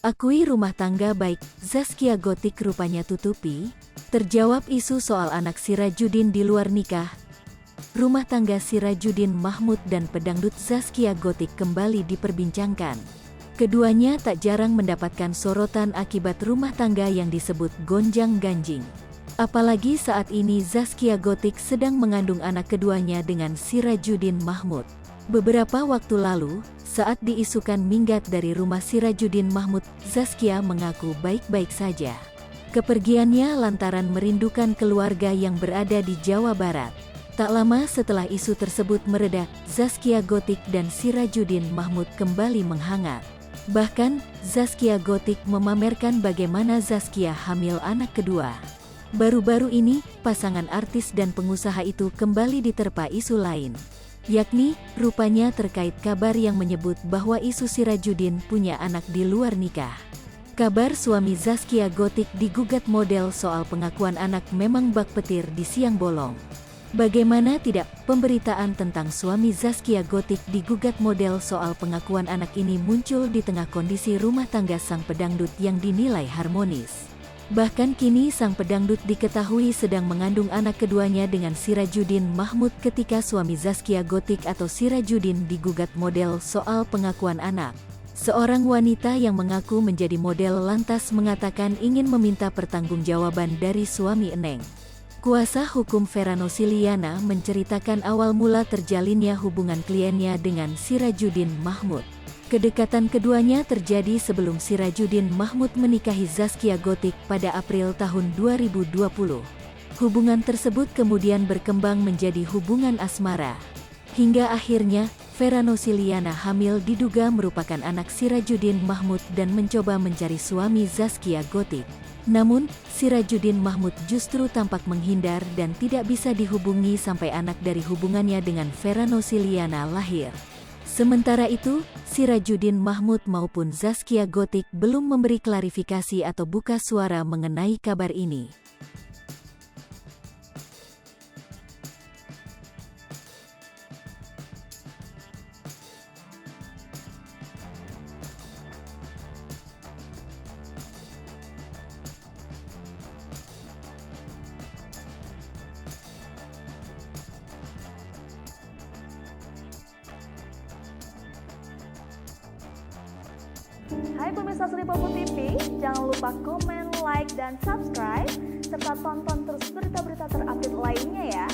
Akui rumah tangga baik, Zaskia Gotik rupanya tutupi. Terjawab isu soal anak Sirajuddin di luar nikah. Rumah tangga Sirajuddin Mahmud dan pedangdut Zaskia Gotik kembali diperbincangkan. Keduanya tak jarang mendapatkan sorotan akibat rumah tangga yang disebut gonjang-ganjing. Apalagi saat ini Zaskia Gotik sedang mengandung anak keduanya dengan Sirajuddin Mahmud. Beberapa waktu lalu, saat diisukan minggat dari rumah Sirajuddin Mahmud, Zaskia mengaku baik-baik saja. Kepergiannya lantaran merindukan keluarga yang berada di Jawa Barat. Tak lama setelah isu tersebut mereda, Zaskia Gotik dan Sirajuddin Mahmud kembali menghangat. Bahkan, Zaskia Gotik memamerkan bagaimana Zaskia hamil anak kedua. Baru-baru ini, pasangan artis dan pengusaha itu kembali diterpa isu lain. Yakni, rupanya terkait kabar yang menyebut bahwa isu Sirajuddin punya anak di luar nikah. Kabar suami Zaskia Gotik digugat model soal pengakuan anak memang bak petir di siang bolong. Bagaimana tidak, pemberitaan tentang suami Zaskia Gotik digugat model soal pengakuan anak ini muncul di tengah kondisi rumah tangga sang pedangdut yang dinilai harmonis. Bahkan kini sang pedangdut diketahui sedang mengandung anak keduanya dengan Sirajuddin Mahmud ketika suami Zaskia Gotik atau Sirajuddin digugat model soal pengakuan anak. Seorang wanita yang mengaku menjadi model lantas mengatakan ingin meminta pertanggungjawaban dari suami Eneng. Kuasa hukum Vera Nosiliana menceritakan awal mula terjalinnya hubungan kliennya dengan Sirajuddin Mahmud. Kedekatan keduanya terjadi sebelum Sirajuddin Mahmud menikahi Zaskia Gotik pada April tahun 2020. Hubungan tersebut kemudian berkembang menjadi hubungan asmara. Hingga akhirnya, Vera Nosiliana hamil diduga merupakan anak Sirajuddin Mahmud dan mencoba mencari suami Zaskia Gotik. Namun, Sirajuddin Mahmud justru tampak menghindar dan tidak bisa dihubungi sampai anak dari hubungannya dengan Vera Nosiliana lahir. Sementara itu, Sirajuddin Mahmud maupun Zaskia Gotik belum memberi klarifikasi atau buka suara mengenai kabar ini. Hai pemirsa Sri Popo TV, jangan lupa komen, like, dan subscribe, serta tonton terus berita-berita terupdate lainnya ya.